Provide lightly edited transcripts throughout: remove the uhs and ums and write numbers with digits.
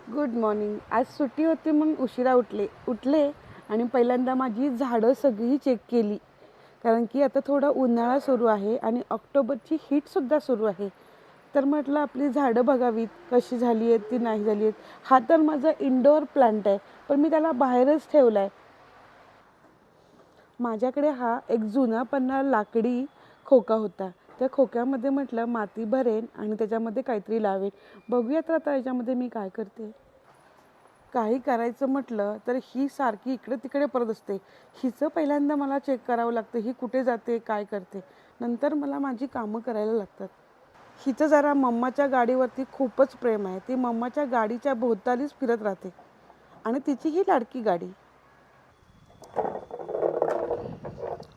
Good morning. आज सुट्टी होती म्हणून उशिरा उठले आणि पहिल्यांदा माझी झाडं सगळी चेक केली. कारण की आता थोडा उन्हाळा सुरू आहे आणि ऑक्टोबरची हीटसुद्धा सुरू आहे. तर म्हटलं आपली झाडं बघावीत कशी झाली आहेत ती नाही झाली आहेत. हा तर माझा इंडोअर प्लांट आहे, पण मी त्याला बाहेरच ठेवला आहे. माझ्याकडे हा एक जुना पन्ना लाकडी खोका होता. त्या खोक्यामध्ये म्हटलं माती भरेन आणि त्याच्यामध्ये काहीतरी लावेन. बघूया तर आता याच्यामध्ये मी काय करते. काही करायचं म्हटलं तर ही सारखी इकडे तिकडे परत असते. हिचं पहिल्यांदा मला चेक करावं लागतं, ही कुठे जाते काय करते. नंतर मला माझी कामं करायला लागतात. हिचं जरा मम्माच्या गाडीवरती खूपच प्रेम आहे. ती मम्माच्या गाडीच्या भोवतालीच फिरत राहते आणि तिची ही लाडकी गाडी.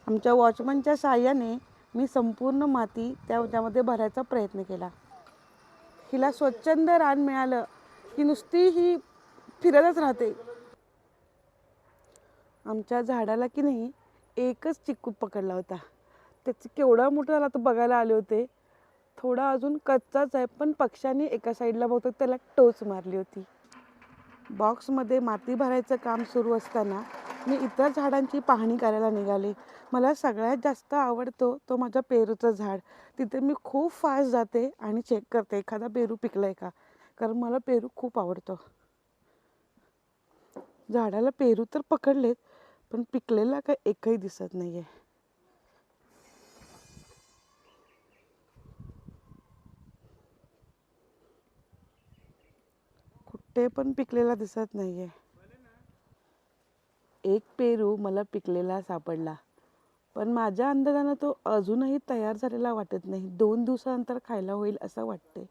आमच्या वॉचमनच्या साहाय्याने मी संपूर्ण माती त्यामध्ये भरायचा प्रयत्न केला. हिला स्वच्छंद रान मिळालं की नुसती ही फिरतच राहते. आमच्या झाडाला की नाही एकच चिक्कू पकडला होता. त्याचं केवढा मोठा झाला तो बघायला आले होते. थोडा अजून कच्चाच आहे, पण पक्ष्यांनी एका साईडला बहुतेक त्याला टोच मारली होती. बॉक्समध्ये माती भरायचं काम सुरू असताना मी इतर झाडांची पाहणी करायला निघाले. मला सगळ्यात जास्त आवडतो तो माझा पेरूचं झाड. तिथे मी खूप फास्ट जाते आणि चेक करते एखादा पेरू पिकला आहे का, कारण मला पेरू खूप आवडतो. झाडाला पेरू तर पकडलेत, पण पिकलेला काय एकही दिसत नाही आहे. कुठे पण पिकलेला दिसत नाही आहे. एक पेरू मला पिकलेला सापडला, पण माझ्या अंदाजानं तो अजूनही तयार झालेला वाटत नाही. 2 दिवसानंतर खायला होईल असं वाटते.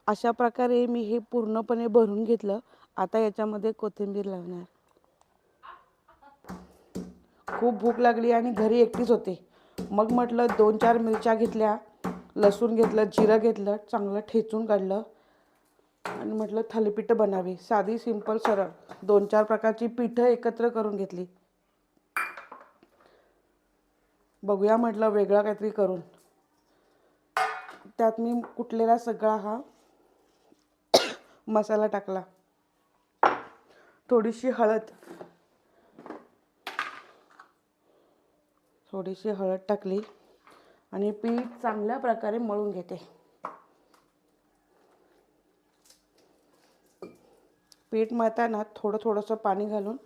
अशा प्रकारे मी हे पूर्णपणे भरून घेतलं. आता याच्यामध्ये कोथिंबीर लावणार. खूप भूक लागली आणि घरी एकटीच होते. मग म्हटलं 2-4 मिरच्या घेतल्या, लसूण घेतलं, जिरं घेतलं, चांगलं ठेचून काढलं आणि म्हटलं थालीपीठं बनावी. साधी सिंपल सरळ 2-4 प्रकारची पिठं एकत्र करून घेतली. बघूया म्हटलं वेगळं काहीतरी करून. त्यात मी कुटलेला सगळा हा मसाला टाकला. थोडीशी हळद टाकली आणि पीठ चांगल्या प्रकारे मळून घेते. पीठ मळताना थोडंसं पाणी घालून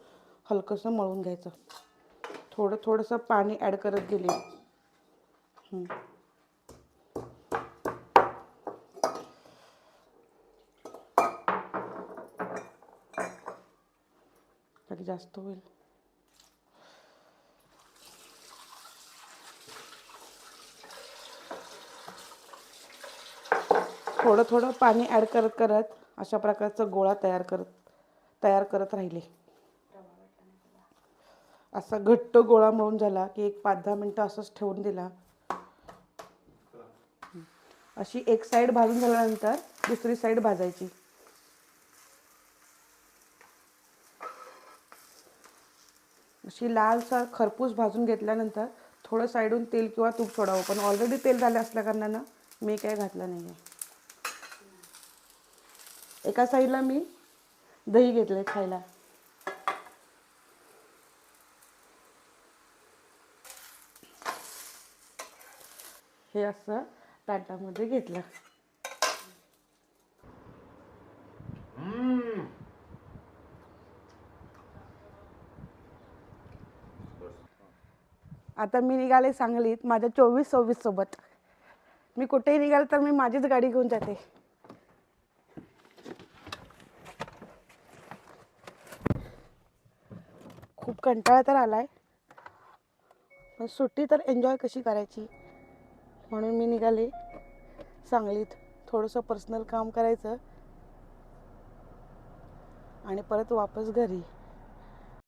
हलकंसं मळून घ्यायचं. थोडंसं पाणी ॲड करत गेली. तरी जास्त होईल. थोडं पाणी ॲड करत अशा प्रकारचा गोळा तयार करत राहिले. असा घट्ट गोळा मळून झाला की एक 5-10 मिनटं असंच ठेवून दिला. अशी एक साईड भाजून झाल्यानंतर दुसरी साईड भाजायची. अशी लालसर खरपूस भाजून घेतल्यानंतर थोडं साईडून तेल किंवा तूप सोडावं, पण ऑलरेडी तेल झालं असल्या कारणानं मी काय घातलं नाही आहे. एका साईडला मी दही घेतलं खायला. हे असं ताटामध्ये घेतलं. आता मी निघाले सांगलीत माझ्या 24-26 सोबत. मी कुठेही निघाले तर मी माझीच गाडी घेऊन जाते. खूप कंटाळा तर आलाय, पण सुट्टी तर एन्जॉय कशी करायची म्हणून मी निघाले सांगलीत. थोडंसं पर्सनल काम करायचं आणि परत वापस घरी.